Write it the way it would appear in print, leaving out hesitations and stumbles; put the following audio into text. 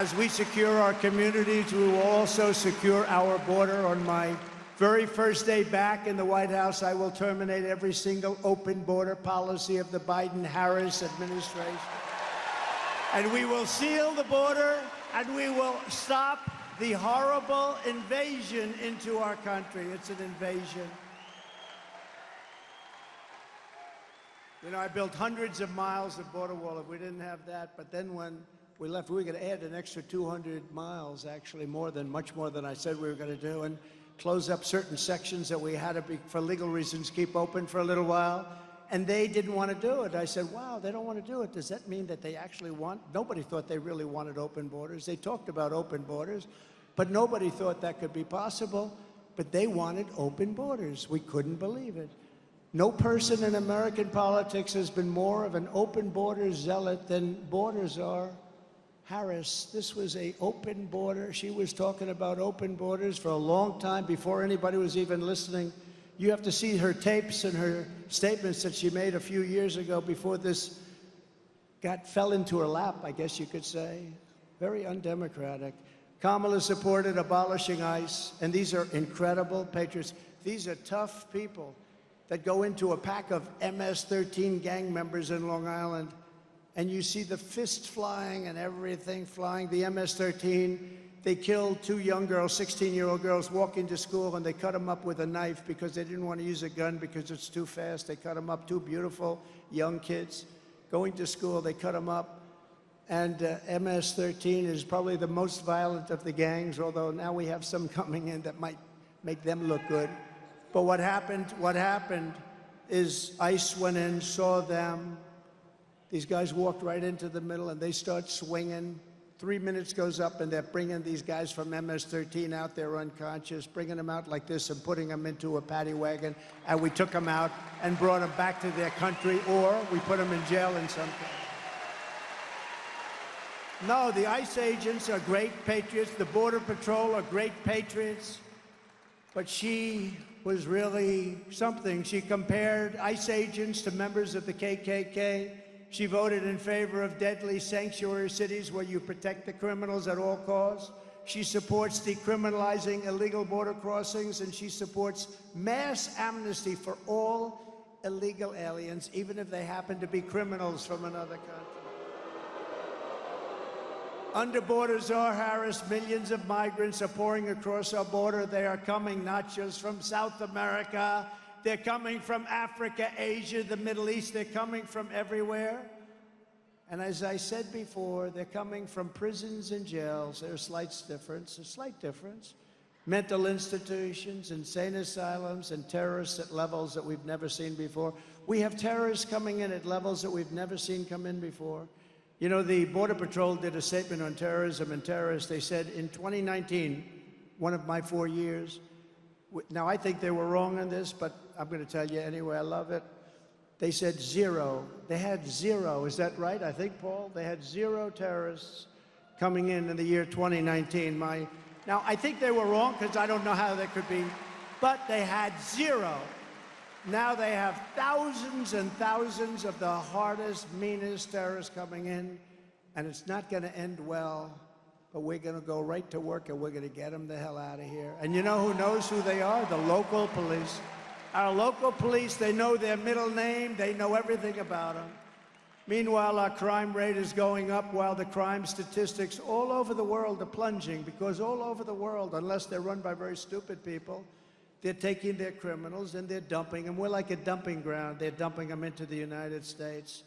As we secure our communities, we will also secure our border. On my very first day back in the White House, I will terminate every single open border policy of the Biden-Harris administration. And we will seal the border, and we will stop the horrible invasion into our country. It's an invasion. You know, I built hundreds of miles of border wall. If we didn't have that, but then when we left, we were going to add an extra 200 miles, actually much more than I said we were going to do, and close up certain sections that we had to be, for legal reasons, keep open for a little while. And they didn't want to do it. I said, wow, they don't want to do it. Does that mean that they actually want? Nobody thought they really wanted open borders. They talked about open borders, but nobody thought that could be possible. But they wanted open borders. We couldn't believe it. No person in American politics has been more of an open border zealot than borders are. Harris, this was an open border. She was talking about open borders for a long time before anybody was even listening. You have to see her tapes and her statements that she made a few years ago before this fell into her lap, I guess you could say. Very undemocratic. Kamala supported abolishing ICE, and these are incredible patriots. These are tough people that go into a pack of MS-13 gang members in Long Island, and you see the fists flying and everything flying. The MS-13, they killed two young girls, 16-year-old girls, walking to school, and they cut them up with a knife because they didn't want to use a gun because it's too fast. They cut them up, two beautiful young kids going to school. They cut them up. And MS-13 is probably the most violent of the gangs, although now we have some coming in that might make them look good. But what happened is ICE went in, saw them. These guys walked right into the middle, and they start swinging. 3 minutes goes up, and they're bringing these guys from MS-13 out there unconscious, bringing them out like this and putting them into a paddy wagon. And we took them out and brought them back to their country, or we put them in jail in some case. No, the ICE agents are great patriots. The Border Patrol are great patriots. But she was really something. She compared ICE agents to members of the KKK. She voted in favor of deadly sanctuary cities where you protect the criminals at all costs. She supports decriminalizing illegal border crossings, and she supports mass amnesty for all illegal aliens, even if they happen to be criminals from another country. Under border czar Harris, millions of migrants are pouring across our border. They are coming not just from South America. They're coming from Africa, Asia, the Middle East. They're coming from everywhere. And as I said before, they're coming from prisons and jails. There's a slight difference. Mental institutions, insane asylums, and terrorists at levels that we've never seen before. We have terrorists coming in at levels that we've never seen come in before. You know, the Border Patrol did a statement on terrorism and terrorists. They said in 2019, one of my 4 years, now I think they were wrong on this, but I'm going to tell you anyway, I love it. They said zero. They had zero. Is that right? I think, Paul? They had 0 terrorists coming in the year 2019. Now, I think they were wrong because I don't know how they could be, but they had 0. Now they have thousands and thousands of the hardest, meanest terrorists coming in, and it's not going to end well, but we're going to go right to work, and we're going to get them the hell out of here. And you know who knows who they are? The local police. Our local police, they know their middle name. They know everything about them. Meanwhile, our crime rate is going up while the crime statistics all over the world are plunging, because all over the world, unless they're run by very stupid people, they're taking their criminals and they're dumping them. We're like a dumping ground. They're dumping them into the United States.